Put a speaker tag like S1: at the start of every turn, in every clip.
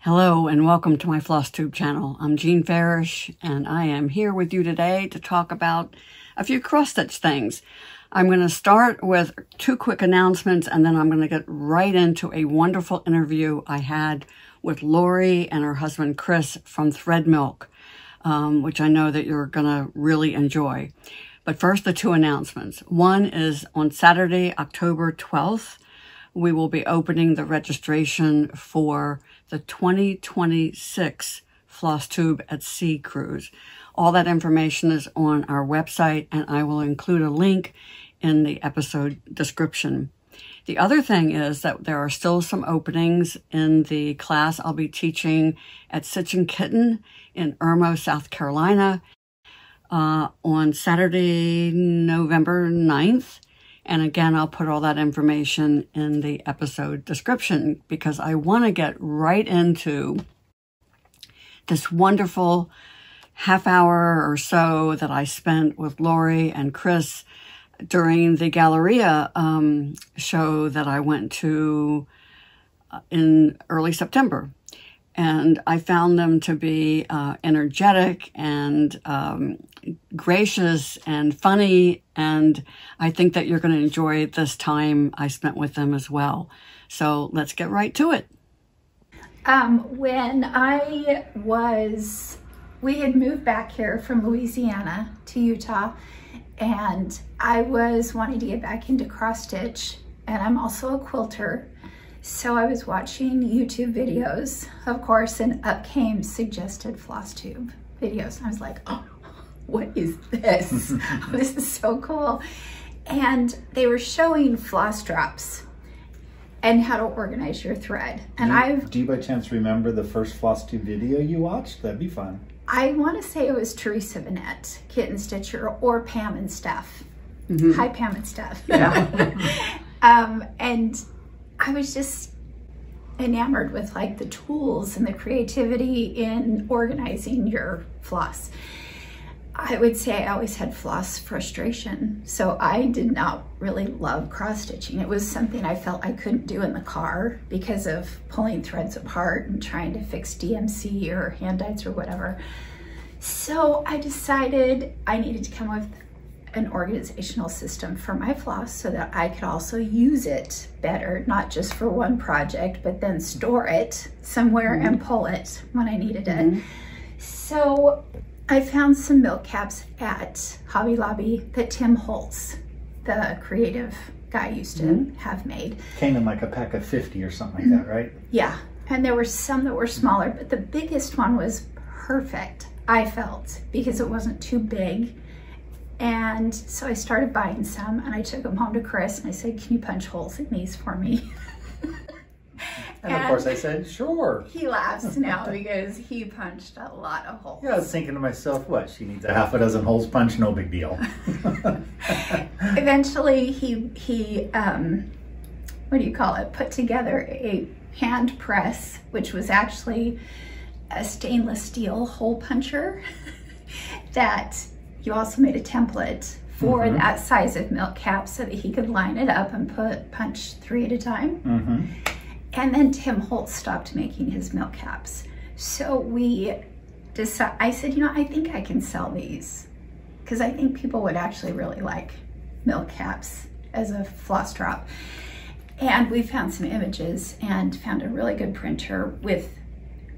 S1: Hello and welcome to my FlossTube channel. I'm Jean Farish and I am here with you today to talk about a few cross-stitch things. I'm going to start with two quick announcements and then I'm going to get right into a wonderful interview I had with Lori and her husband Chris from Thread Milk, which I know that you're going to really enjoy. But first, the two announcements. One is on Saturday, October 12th, we will be opening the registration for the 2026 FlossTube at Sea cruise. All that information is on our website, and I will include a link in the episode description. The other thing is that there are still some openings in the class I'll be teaching at Stitch and Kitten in Irmo, South Carolina on Saturday, November 9th. And again, I'll put all that information in the episode description because I want to get right into this wonderful half hour or so that I spent with Lori and Chris during the Galleria show that I went to in early September. And I found them to be energetic and gracious and funny. And I think that you're going to enjoy this time I spent with them as well. So let's get right to it.
S2: When we had moved back here from Louisiana to Utah, and I was wanting to get back into cross stitch, and I'm also a quilter. So I was watching YouTube videos, of course, and up came suggested FlossTube videos. And I was like, oh, what is this? This is so cool. And they were showing floss drops and how to organize your thread. And
S3: do you by chance remember the first FlossTube video you watched? That'd be fun.
S2: I want to say it was Teresa Vanette, Kitten Stitcher, or Pam and Steph. Hi, Pam and Steph.
S1: Yeah.
S2: And I was just enamored with like the tools and the creativity in organizing your floss. I would say I always had floss frustration, so I did not really love cross stitching. It was something I felt I couldn't do in the car because of pulling threads apart and trying to fix DMC or hand-dyes or whatever. So I decided I needed to come up with an organizational system for my floss so that I could also use it better, not just for one project, but then store it somewhere and pull it when I needed it. So I found some milk caps at Hobby Lobby that Tim Holtz, the creative guy, used to have made.
S3: Came in like a pack of 50 or something like that, right?
S2: Yeah, and there were some that were smaller, but the biggest one was perfect, I felt, because it wasn't too big. And so I started buying some and I took them home to Chris and I said, can you punch holes in these for me?
S3: And of course I said, sure.
S2: He laughs now because he punched a lot of holes.
S3: Yeah, I was thinking to myself, what, she needs a half a dozen holes punched, no big deal.
S2: Eventually he what do you call it, put together a hand press, which was actually a stainless steel hole puncher that you also made a template for that size of milk cap so that he could line it up and punch 3 at a time. And then Tim Holtz stopped making his milk caps. So I said, you know, I think I can sell these because I think people would actually really like milk caps as a floss drop. And we found some images and found a really good printer with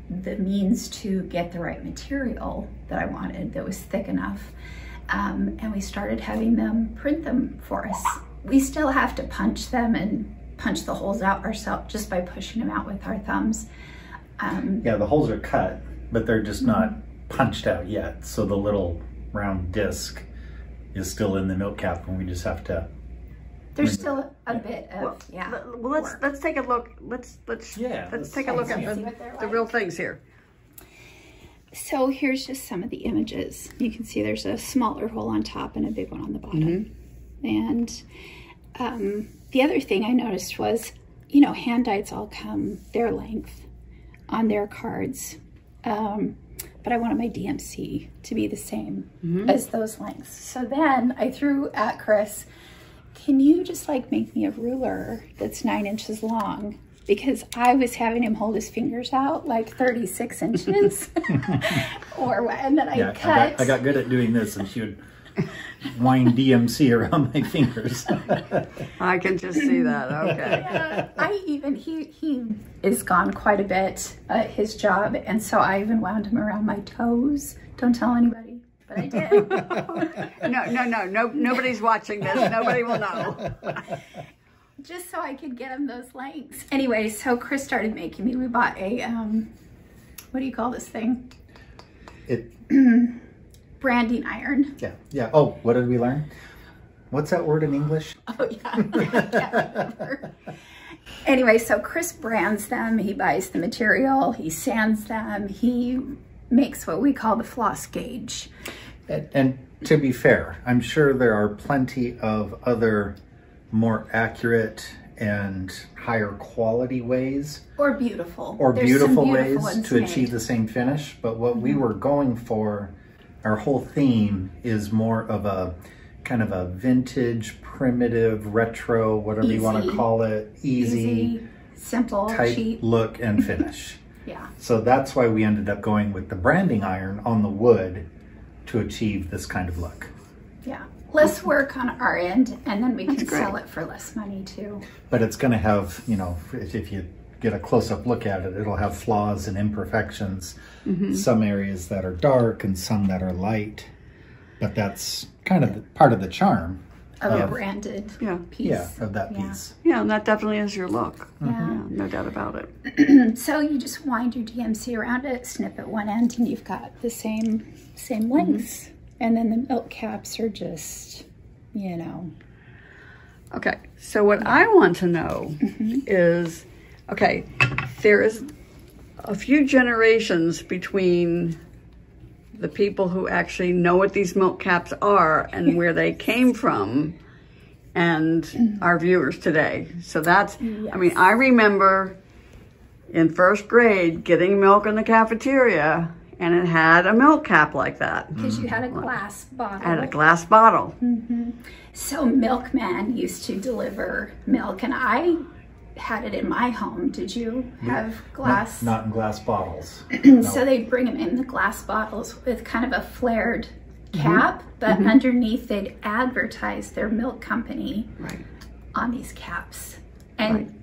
S2: the means to get the right material that I wanted that was thick enough. And we started having them print them for us. We still have to punch them and punch the holes out ourselves just by pushing them out with our thumbs.
S3: Yeah, the holes are cut, but they're just not punched out yet. So the little round disc is still in the milk cap and we just have to.
S2: There's still a bit of,
S1: Well, let's take a look. Let's take a look at the real things here.
S2: So here's just some of the images. You can see there's a smaller hole on top and a big one on the bottom. And the other thing I noticed was, you know, hand dyes all come their length on their cards. But I wanted my DMC to be the same as those lengths. So then I threw at Chris, can you just like make me a ruler that's 9 inches long because I was having him hold his fingers out like 36 inches. And then I cut.
S3: I got good at doing this, and she would wind DMC around my fingers.
S1: I can just see that. Okay.
S2: Yeah, he is gone quite a bit at his job, and so I even wound him around my toes. Don't tell anybody, but I did.
S1: No, nobody's watching this. Nobody will know.
S2: Just so I could get him those lengths. Anyway, so Chris started making me. We bought a what do you call this thing? Branding iron.
S3: Yeah. Oh, what did we learn? What's that word in English?
S2: Oh, yeah. I can't remember. Anyway, so Chris brands them. He buys the material. He sands them. He makes what we call the floss gauge.
S3: And to be fair, I'm sure there are plenty of other more accurate and higher quality ways.
S2: Or beautiful.
S3: Or beautiful ways to achieve the same finish. But what we were going for, our whole theme is more of a kind of a vintage, primitive, retro, whatever you want to call it, easy,
S2: simple,
S3: tight
S2: cheap
S3: look and finish.
S2: Yeah.
S3: So that's why we ended up going with the branding iron on the wood to achieve this kind of look.
S2: Yeah. Less work on our end, and then we can sell it for less money too.
S3: But it's going to have, you know, if you get a close-up look at it, it'll have flaws and imperfections. Some areas that are dark and some that are light. But that's kind of part of the charm
S2: of a branded piece.
S3: Yeah, of that piece.
S1: Yeah, and that definitely is your look.
S2: Yeah,
S1: no doubt about it.
S2: So you just wind your DMC around it, snip at one end, and you've got the same lengths. And then the milk caps are just, you know.
S1: Okay, so what I want to know is, okay, there is a few generations between the people who actually know what these milk caps are and where they came from and our viewers today. So that's, I mean, I remember in first grade getting milk in the cafeteria and it had a milk cap like that.
S2: Because you had a glass bottle.
S1: I had a glass bottle.
S2: So milkman used to deliver milk, and I had it in my home. Did you have glass?
S3: Not in glass bottles.
S2: So they bring them in the glass bottles with kind of a flared cap, but underneath they'd advertise their milk company on these caps. And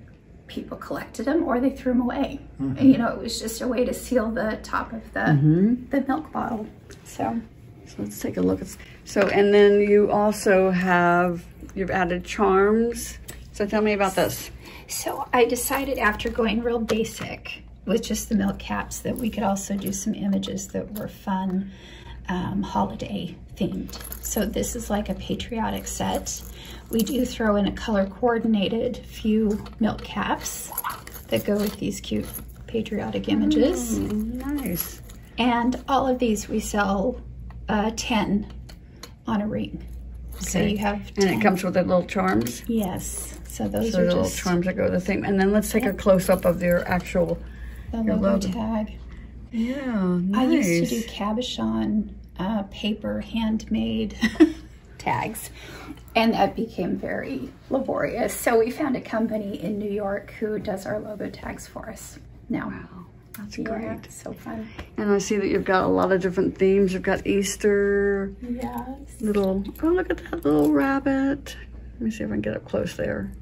S2: people collected them or they threw them away. And, you know, it was just a way to seal the top of the milk bottle. So
S1: let's take a look at, and then you also you've added charms. So tell me about this.
S2: So I decided after going real basic with just the milk caps that we could also do some images that were fun, holiday themed. So this is like a patriotic set. We do throw in a color coordinated few milk caps that go with these cute patriotic images.
S1: Nice.
S2: And all of these we sell 10 on a ring. Okay. So you have 10.
S1: And it comes with the little charms?
S2: Yes. So those are
S1: little
S2: just
S1: charms that go with the theme. And then let's take a close-up of your actual
S2: logo tag.
S1: Yeah, nice.
S2: I used to do cabochon paper handmade tags, and that became very laborious. So we found a company in New York who does our logo tags for us now.
S1: Wow, that's
S2: great.
S1: great.
S2: So fun.
S1: And I see that you've got a lot of different themes. You've got Easter.
S2: Yes.
S1: Oh, look at that little rabbit. Let me see if I can get up close there.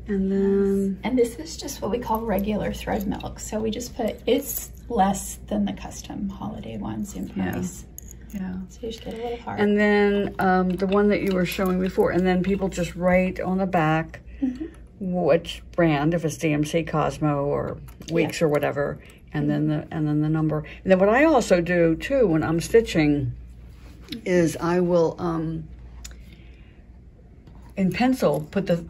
S1: And then...
S2: And this is just what we call regular thread milk. So we just it's less than the custom holiday ones in price.
S1: Yeah.
S2: So you just get a little heart.
S1: And then the one that you were showing before, and then people just write on the back which brand, if it's DMC, Cosmo, or Weeks or whatever, and then the number. And then what I also do too when I'm stitching is I will in pencil put the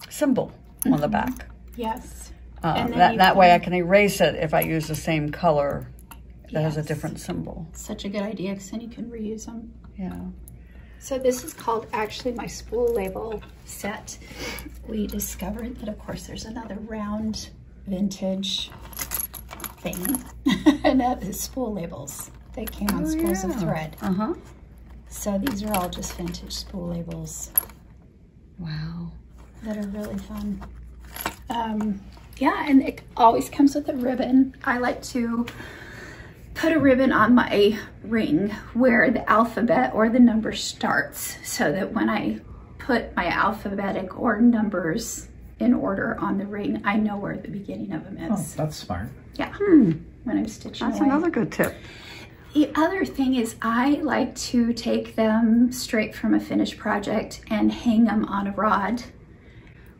S1: symbol on the back.
S2: Yes.
S1: That way I can erase it if I use the same color that has a different symbol.
S2: Such a good idea, because then you can reuse them.
S1: Yeah.
S2: So this is called actually my spool label set. We discovered that, of course, there's another round vintage thing, and that is spool labels. They came on spools of thread. So these are all just vintage spool labels.
S1: Wow.
S2: That are really fun. Yeah, and it always comes with a ribbon. I like to put a ribbon on my ring where the alphabet or the number starts, so that when I put my alphabetic or numbers in order on the ring, I know where the beginning of them is.
S3: Oh, that's smart.
S2: Yeah, when I'm stitching
S1: That's
S2: away.
S1: another good tip.
S2: The other thing is I like to take them straight from a finished project and hang them on a rod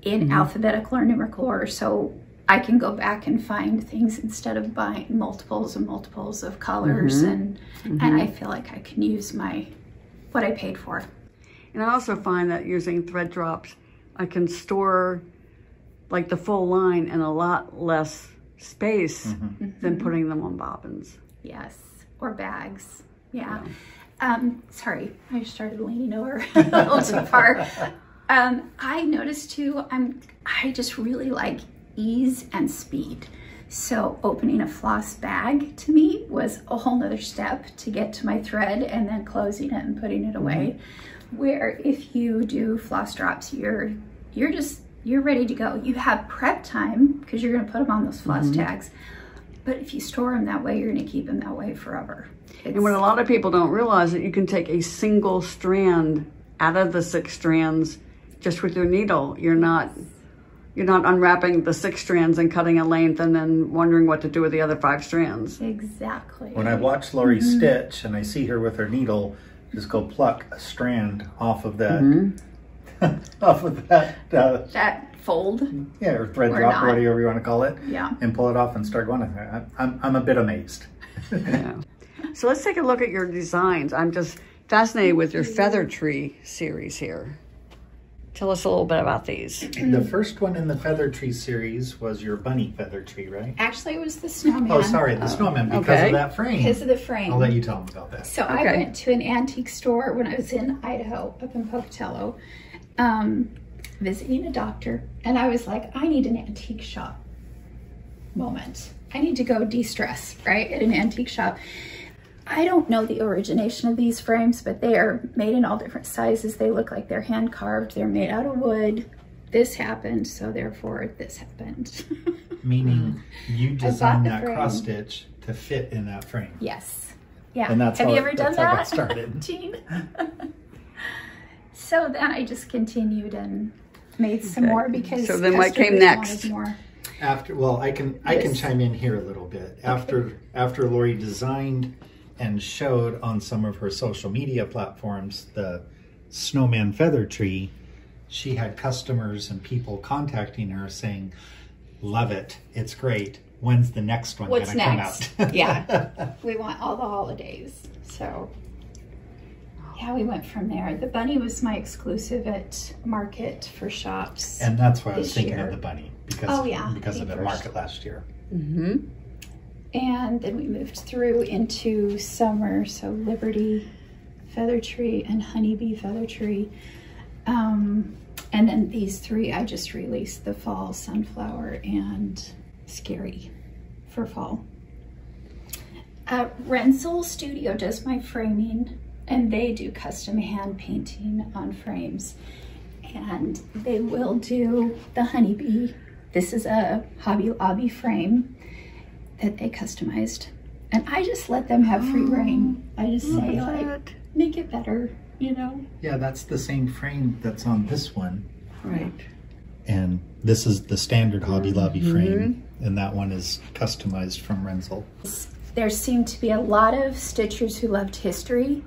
S2: in alphabetical or numerical order, so I can go back and find things instead of buying multiples and multiples of colors, and I feel like I can use what I paid for.
S1: And I also find that using thread drops, I can store like the full line in a lot less space than putting them on bobbins.
S2: Yes, or bags. Yeah. Sorry, I started leaning over a little too far. I noticed too, I just really like ease and speed. So opening a floss bag to me was a whole nother step to get to my thread and then closing it and putting it away. Where if you do floss drops, you're ready to go. You have prep time because you're gonna put them on those floss tags. But if you store them that way, you're gonna keep them that way forever.
S1: And what a lot of people don't realize that you can take a single strand out of the 6 strands just with your needle. You're not unwrapping the 6 strands and cutting a length and then wondering what to do with the other 5 strands.
S2: Exactly.
S3: When I watch Lori stitch and I see her with her needle, just go pluck a strand off of that, off of that.
S2: That fold.
S3: Yeah, or thread drop, or whatever you want to call it.
S2: Yeah.
S3: And pull it off and start going. I'm a bit amazed.
S1: Yeah. So let's take a look at your designs. I'm just fascinated with your feather tree series here. Tell us a little bit about these.
S3: The first one in the feather tree series was your bunny feather tree, right?
S2: Actually, it was the snowman.
S3: Oh, sorry, the snowman, because of that frame.
S2: Because of the frame.
S3: I'll let you tell them about that.
S2: So I went to an antique store when I was in Idaho, up in Pocatello, visiting a doctor, and I was like, I need an antique shop moment. I need to go de-stress, right, at an antique shop. I don't know the origination of these frames, but they are made in all different sizes. They look like they're hand carved. They're made out of wood. This happened, so therefore this happened.
S3: Meaning you designed that cross stitch to fit in that frame.
S2: Yes. Yeah.
S3: And that's
S2: Have
S3: how
S2: you ever done that?
S3: That's how it started.
S2: Jean? So then I just continued and made some more because
S1: so then what came next?
S2: More.
S3: After, well, I can chime in here a little bit. After Lori designed and showed on some of her social media platforms the snowman feather tree, she had customers and people contacting her saying, love it, it's great, when's the next one gonna come out?
S2: Yeah, we want all the holidays. So yeah, we went from there. The bunny was my exclusive at Market for shops.
S3: And that's why I was thinking of the bunny, because, because of the
S2: first.
S3: Market last year.
S2: And then we moved through into summer, so Liberty feather tree and honeybee feather tree. And then these 3, I just released the fall sunflower and scary for fall. Renzel Studio does my framing, and they do custom hand painting on frames. And they will do the honeybee. This is a Hobby Lobby frame that they customized, and I just let them have free reign. I just say, like, make it better, you know?
S3: Yeah, that's the same frame that's on this one.
S1: Right.
S3: And this is the standard Hobby Lobby frame, and that one is customized from Renzel.
S2: There seemed to be a lot of stitchers who loved history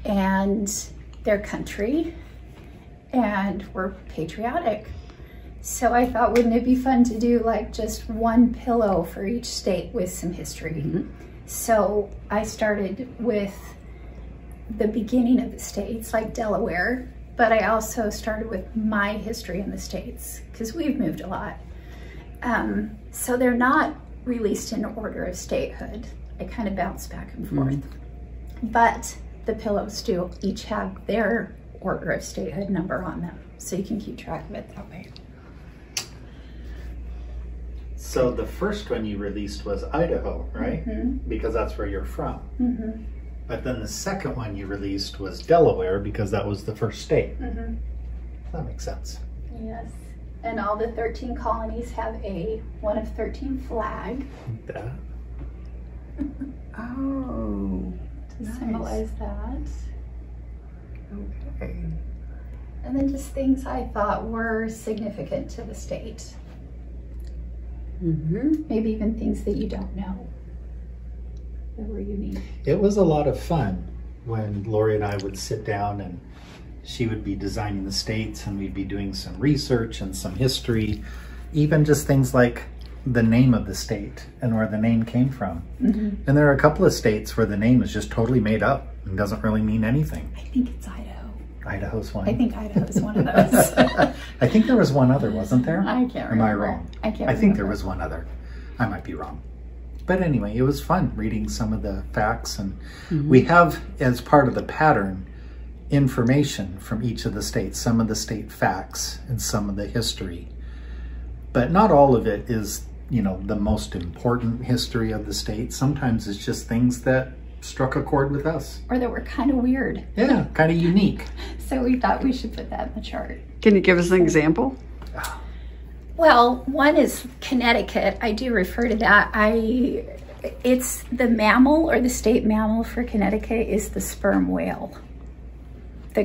S2: and their country and were patriotic. So I thought, wouldn't it be fun to do like just one pillow for each state with some history? So I started with the beginning of the states, like Delaware, but I also started with my history in the States, because we've moved a lot. So they're not released in order of statehood. I kind of bounce back and forth. But the pillows do each have their order of statehood number on them, so you can keep track of it that way.
S3: So the first one you released was Idaho, right? Because that's where you're from. But then the second one you released was Delaware, because that was the first state. That makes sense.
S2: Yes. And all the 13 colonies have a 1 of 13 flag.
S3: That.
S1: Oh,
S2: to
S1: nice.
S2: symbolize that.
S1: Okay.
S2: And then just things I thought were significant to the state.
S1: Mm-hmm.
S2: Maybe even things that you don't know that were unique.
S3: It was a lot of fun when Lori and I would sit down and she would be designing the states and we'd be doing some research and some history, even just things like the name of the state and where the name came from.
S2: Mm-hmm.
S3: And there are a couple of states where the name is just totally made up and doesn't really mean anything.
S2: I think it's Idaho.
S3: Idaho's one.
S2: I think Idaho's one of those.
S3: I think there was one other, wasn't there?
S2: I can't remember.
S3: Am I wrong?
S2: I can't
S3: I think there
S2: remember.
S3: was one other. I might be wrong. But anyway, it was fun reading some of the facts. And we have, as part of the pattern, information from each of the states, some of the state facts and some of the history. But not all of it is, you know, the most important history of the state. Sometimes it's just things that struck a chord with us.
S2: Or that were kind of weird.
S3: Yeah, kind of unique.
S2: So we thought we should put that in the chart.
S1: Can you give us an example?
S2: Well, one is Connecticut. I do refer to that. It's the mammal, or the state mammal for Connecticut is the sperm whale. The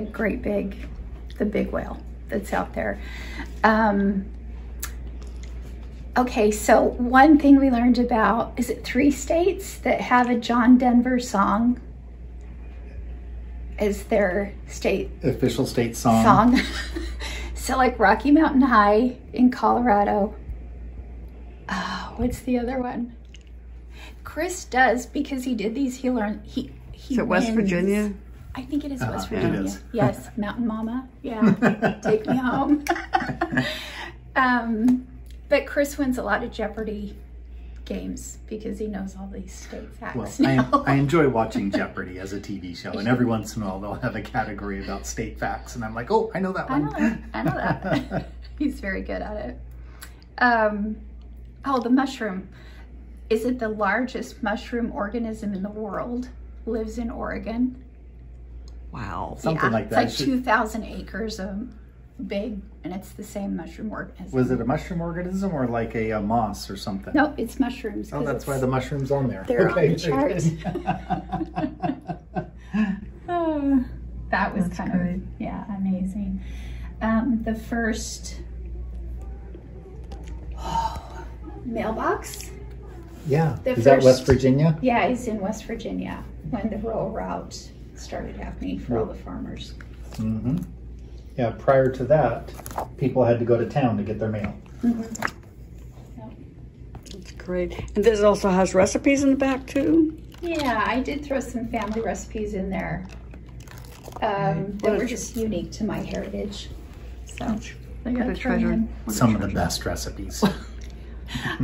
S2: big whale that's out there. Okay, so one thing we learned about, is it 3 states that have a John Denver song as their state
S3: Official state song.
S2: So like Rocky Mountain High in Colorado. What's the other one? Chris does, because he did these, he
S1: Is it West
S2: wins.
S1: Virginia?
S2: I think it is West
S3: it
S2: Virginia.
S3: is.
S2: Yes, Mountain Mama. Yeah, take me home. But Chris wins a lot of Jeopardy games because he knows all these state facts.
S3: Well, I enjoy watching Jeopardy as a TV show, and every once in a while they'll have a category about state facts, and I'm like, oh, I know that one.
S2: I know that. He's very good at it. Oh, the mushroom. Is it the largest mushroom organism in the world? Lives in Oregon.
S1: Wow.
S3: Something like that.
S2: It's like 2,000 acres big, and it's the same mushroom organism.
S3: Was it a mushroom organism or like a moss or something?
S2: No, it's mushrooms.
S3: Oh, that's why the mushroom's on there.
S2: They're
S3: okay,
S2: on the chart. That was kind of, yeah, amazing. The first mailbox.
S3: Yeah, is that West Virginia?
S2: Yeah, it's in West Virginia when the rural route started happening for all the farmers.
S3: Mm-hmm. Yeah, prior to that, people had to go to town to get their mail.
S2: Mm-hmm. Yeah.
S1: That's great. And this also has recipes in the back too?
S2: Yeah, I did throw some family recipes in there that were just unique to my heritage. So I got to try in.
S3: Some of the best recipes.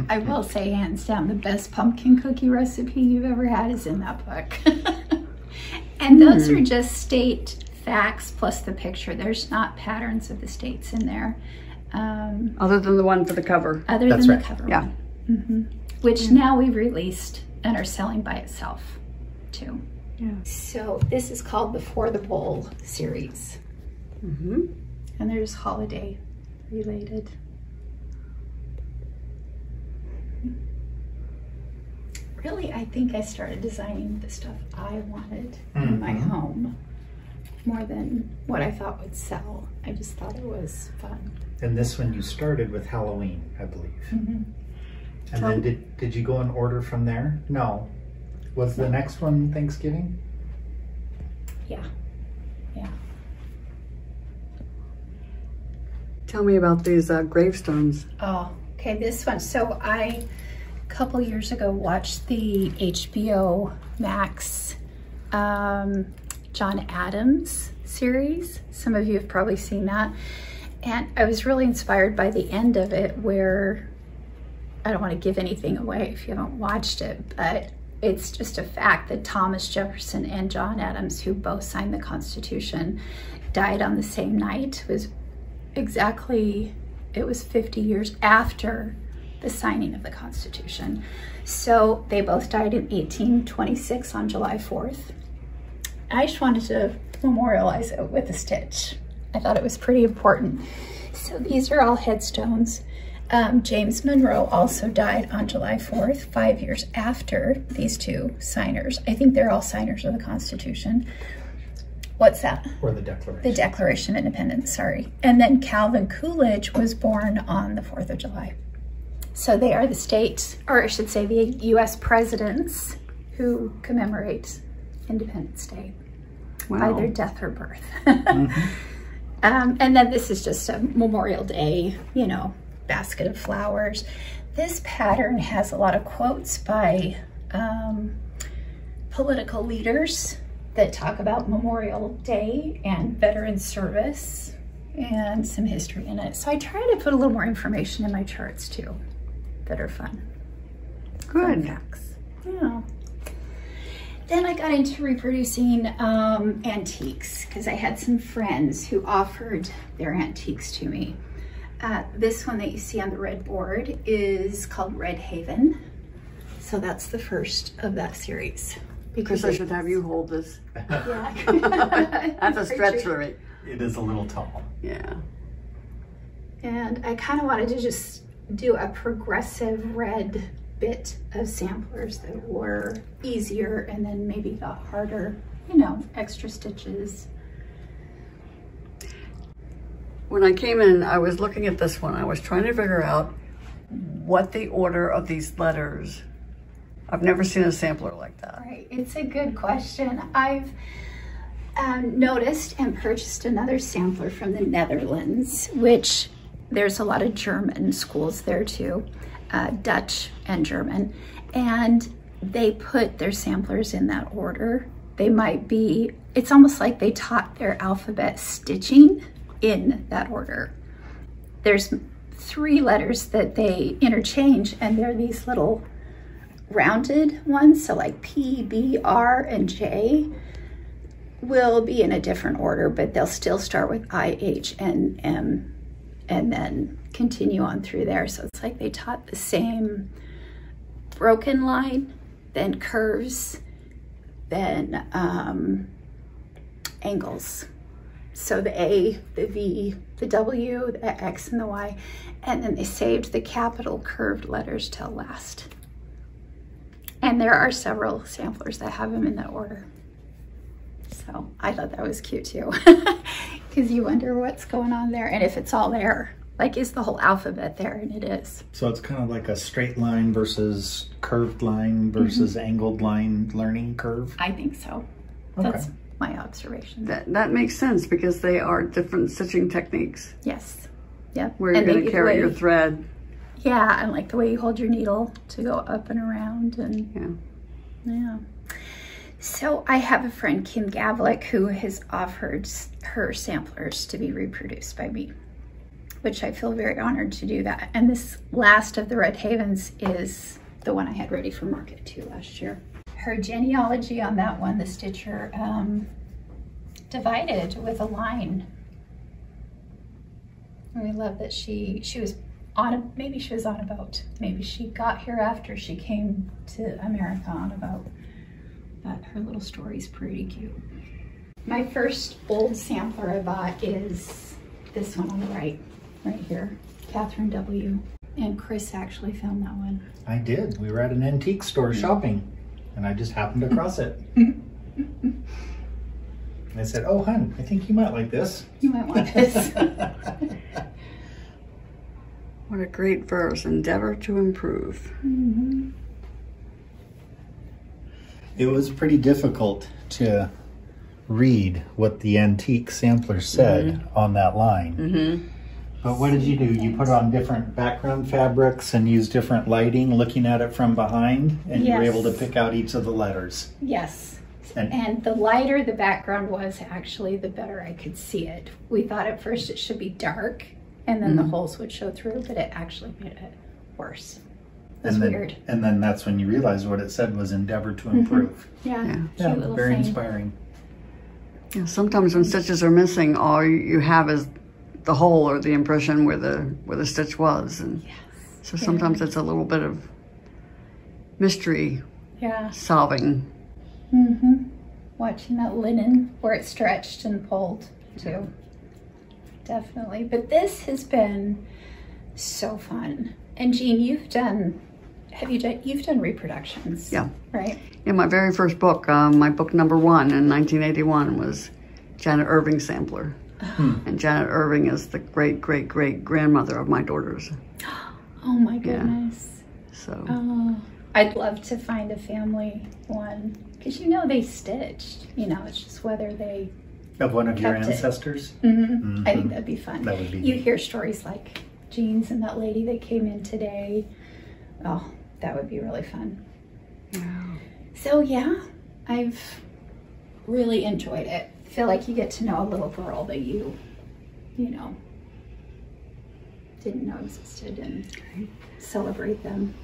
S2: I will say, hands down, the best pumpkin cookie recipe you've ever had is in that book. And those are just state facts plus the picture. There's not patterns of the states in there.
S1: Other than the one for the cover.
S2: Other
S3: That's
S2: than
S3: right.
S2: the cover
S1: Yeah.
S2: one. Mm-hmm. Which now we've released and are selling by itself too.
S1: Yeah.
S2: So this is called the For the Bowl series.
S1: Mm-hmm.
S2: And there's holiday related. Really, I think I started designing the stuff I wanted in my home more than what I thought would sell. I just thought it was fun.
S3: And this one you started with Halloween, I believe.
S2: Mm-hmm.
S3: And then did you go in order from there? No. Was the next one Thanksgiving?
S2: Yeah, yeah.
S1: Tell me about these gravestones.
S2: Oh, okay, this one. So a couple years ago, watched the HBO Max John Adams series. Some of you have probably seen that. And I was really inspired by the end of it, where I don't want to give anything away if you haven't watched it, but it's just a fact that Thomas Jefferson and John Adams, who both signed the Constitution, died on the same night. It was 50 years after the signing of the Constitution. So they both died in 1826 on July 4th. I just wanted to memorialize it with a stitch. I thought it was pretty important. So these are all headstones. James Monroe also died on July 4th, 5 years after these two signers. I think they're all signers of the Constitution. What's that?
S3: Or the Declaration.
S2: The Declaration of Independence, sorry. And then Calvin Coolidge was born on the 4th of July. So they are the state, or I should say the U.S. presidents who commemorate Independence Day by their death or birth. And then this is just a Memorial Day, you know, basket of flowers. This pattern has a lot of quotes by political leaders that talk about Memorial Day and veteran service and some history in it. So I try to put a little more information in my charts too that are fun.
S1: Good.
S2: Fun facts. Yeah. Then I got into reproducing antiques because I had some friends who offered their antiques to me. This one that you see on the red board is called Red Haven. So that's the first of that series.
S1: Because I should have you hold this.
S2: Yeah.
S1: That's a stretch for me.
S3: It is a little tall.
S1: Yeah.
S2: And I kind of wanted to just do a progressive red bit of samplers that were easier and then maybe got harder, you know, extra stitches.
S1: When I came in, I was looking at this one. I was trying to figure out what the order of these letters. I've never seen a sampler like that.
S2: Right, it's a good question. I've noticed and purchased another sampler from the Netherlands, which there's a lot of German schools there too, Dutch and German, and they put their samplers in that order. They might be, it's almost like they taught their alphabet stitching in that order. There's 3 letters that they interchange, and they're these little rounded ones, so like P, B, R, and J will be in a different order, but they'll still start with I, H, N, M, and then continue on through there. So it's like they taught the same broken line, then curves, then angles. So the A, the V, the W, the X, and the Y, and then they saved the capital curved letters till last. And there are several samplers that have them in that order. So I thought that was cute too, because you wonder what's going on there and if it's all there. Like, is the whole alphabet there? And it is.
S3: So it's kind of like a straight line versus curved line versus angled line learning curve?
S2: I think so.
S3: Okay.
S2: That's my observation.
S1: That makes sense because they are different stitching techniques.
S2: Yes. Yep.
S1: Where you're going to carry your thread.
S2: Yeah, and like the way you hold your needle to go up and around, and yeah. So I have a friend, Kim Gavlik, who has offered her samplers to be reproduced by me, which I feel very honored to do that. And this last of the Red Havens is the one I had ready for market too last year. Her genealogy on that one, the stitcher, divided with a line. And we love that she was on maybe she was on a boat. Maybe she got here after she came to America on a boat. But her little story's pretty cute. My first old sampler I bought is this one on the right here, Catherine W. And Chris actually found that one.
S3: I did. We were at an antique store shopping, and I just happened across it. I said, "Oh, hon, I think you might like this."
S2: You might want this.
S1: What a great verse, endeavor to improve.
S2: Mm-hmm.
S3: It was pretty difficult to read what the antique sampler said on that line. But what did you do? You put on different background fabrics and used different lighting, looking at it from behind, and you were able to pick out each of the letters.
S2: Yes. And the lighter the background was, actually, the better I could see it. We thought at first it should be dark, and then the holes would show through, but it actually made it worse. It was weird.
S3: And then that's when you realized what it said was endeavor to improve.
S2: Yeah,
S3: Yeah, very inspiring.
S1: Yeah, sometimes when stitches are missing, all you have is the hole or the impression where the stitch was, and so sometimes it's a little bit of mystery solving.
S2: Watching that linen where it stretched and pulled too. definitely. But this has been so fun. And Jean, you've done reproductions.
S1: Yeah.
S2: Right?
S1: Yeah, my very first book, my book number 1 in 1981 was Janet Irving Sampler. And Janet Irving is the great-great-great-grandmother of my daughters.
S2: Oh my goodness.
S1: Yeah. So.
S2: Oh, I'd love to find a family one. Because you know they stitched. You know, it's just whether they...
S3: Of one of your ancestors?
S2: I think that'd be fun.
S3: That would be
S2: You
S3: neat.
S2: hear stories like Jean's and that lady that came in today. Oh, that would be really fun.
S1: Wow.
S2: So yeah, I've really enjoyed it. I feel like you get to know a little girl that you know, didn't know existed and celebrate them.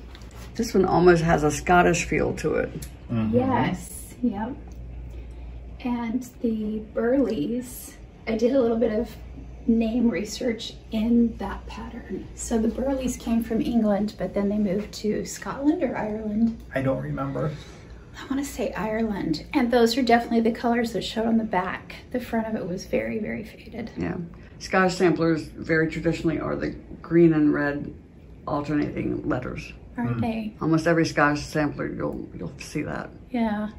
S1: This one almost has a Scottish feel to it.
S2: Yes, yep. And the Burleys, I did a little bit of name research in that pattern. So the Burleys came from England, but then they moved to Scotland or Ireland.
S3: I don't remember.
S2: I want to say Ireland. And those are definitely the colors that showed on the back. The front of it was very, very faded.
S1: Yeah. Scottish samplers very traditionally are the green and red alternating letters.
S2: Aren't they?
S1: Almost every Scottish sampler, you'll see that.
S2: Yeah.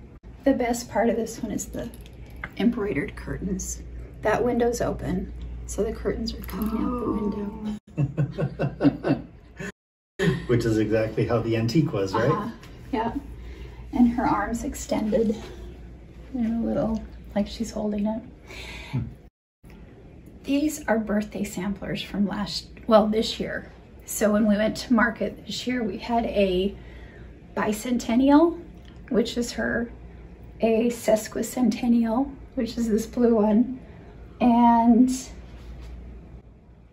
S2: The best part of this one is the embroidered curtains. That window's open, so the curtains are coming out the window.
S3: Which is exactly how the antique was, right?
S2: Yeah. And her arms extended in a little, like she's holding it. These are birthday samplers from this year. So when we went to market this year, we had a bicentennial, which is her, a sesquicentennial, which is this blue one, and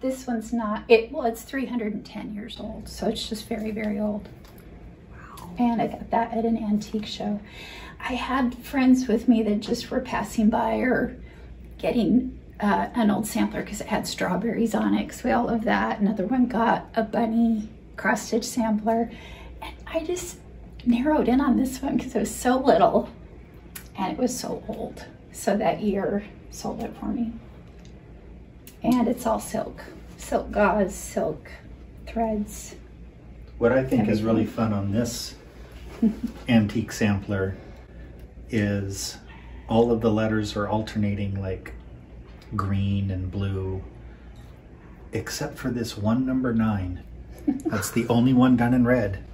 S2: this one's not, it's 310 years old, so it's just very, very old. Wow. And I got that at an antique show. I had friends with me that just were passing by or getting an old sampler because it had strawberries on it, because we all love that. Another one got a bunny cross-stitch sampler, and I just narrowed in on this one because it was so little and it was so old. So that year sold it for me. And it's all silk gauze, silk threads.
S3: What I think is really fun on this antique sampler is all of the letters are alternating like green and blue, except for this one number 9. That's the only one done in red.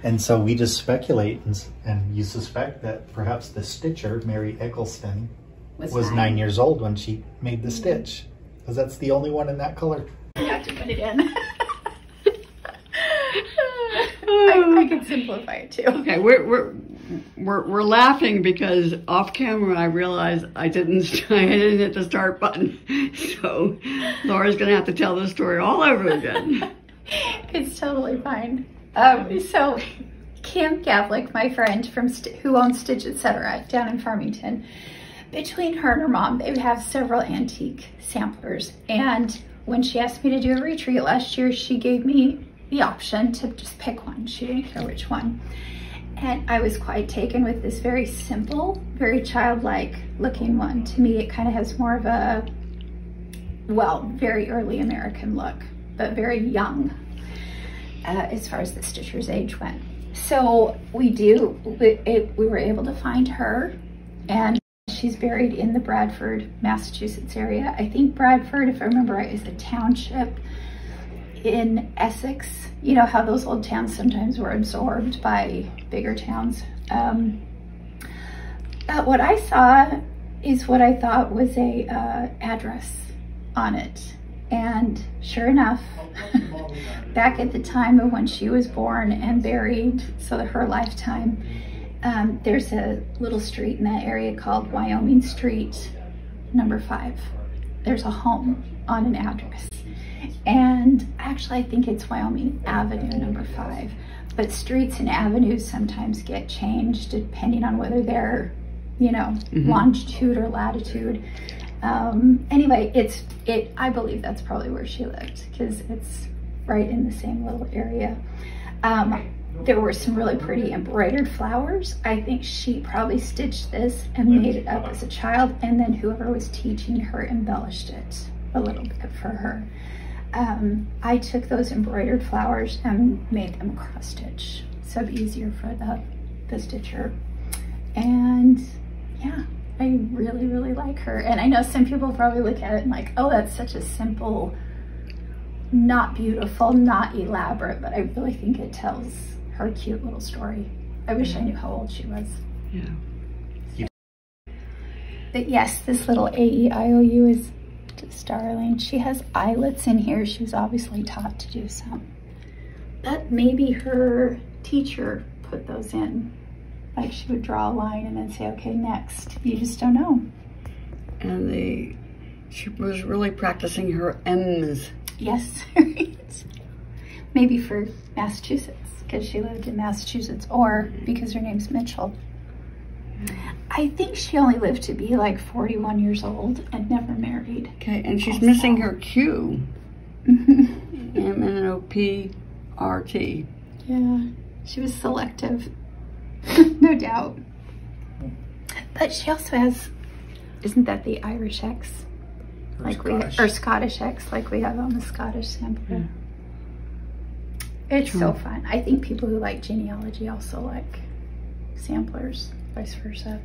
S3: And so we just speculate, and you suspect that perhaps the stitcher, Mary Eggleston, was 9 years old when she made the stitch, because that's the only one in that color.
S2: You have to put it in. I can simplify it too.
S1: Okay, we're laughing because off camera I realized I didn't hit the start button, so Laura's gonna have to tell this story all over again.
S2: It's totally fine. So Kim Gavlik, my friend who owns Stitch Etc. down in Farmington, between her and her mom, they have several antique samplers. And when she asked me to do a retreat last year, she gave me the option to just pick one. She didn't care which one. And I was quite taken with this very simple, very childlike looking one. To me, it kind of has more of a, well, very early American look, but very young as far as the stitcher's age went. So we were able to find her, and she's buried in the Bradford, Massachusetts area. I think Bradford, if I remember right, is a township in Essex. You know how those old towns sometimes were absorbed by bigger towns. But what I saw is what I thought was a address on it. And sure enough, back at the time of when she was born and buried, so that her lifetime, there's a little street in that area called Wyoming Street, number 5. There's a home on an address. And actually, I think it's Wyoming Avenue, number 5. But streets and avenues sometimes get changed depending on whether they're, you know, longitude or latitude. Anyway, I believe that's probably where she lived, because it's right in the same little area. There were some really pretty embroidered flowers. I think she probably stitched this and made it up as a child, and then whoever was teaching her embellished it. a little bit for her. I took those embroidered flowers and made them cross stitch, so it'd be easier for the stitcher. And yeah, I really, really like her. And I know some people probably look at it and like, oh, that's such a simple, not beautiful, not elaborate, but I really think it tells her cute little story. I wish I knew how old she was.
S1: Yeah.
S2: But yes, this little AEIOU is just darling. She has eyelets in here. She was obviously taught to do some. But maybe her teacher put those in. Like she would draw a line and then say, okay, next. You just don't know.
S1: And she was really practicing her M's.
S2: Yes. Maybe for Massachusetts, because she lived in Massachusetts, or because her name's Mitchell. I think she only lived to be like 41 years old and never married.
S1: Okay, and she's missing her Q. MNOPRT.
S2: Yeah, she was selective, no doubt. But she also has, isn't that the Irish X? Or Scottish X, like we have on the Scottish sampler. Yeah. It's so fun. I think people who like genealogy also like samplers, vice versa.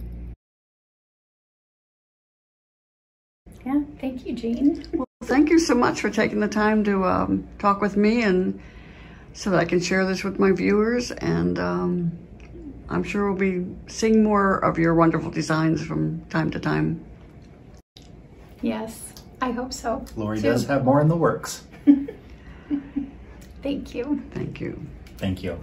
S2: Yeah, thank you, Jean.
S1: Well, thank you so much for taking the time to talk with me, and so that I can share this with my viewers. And I'm sure we'll be seeing more of your wonderful designs from time to time.
S2: Yes, I hope so.
S3: Lori does have more in the works.
S2: Thank you.
S1: Thank you.
S3: Thank you.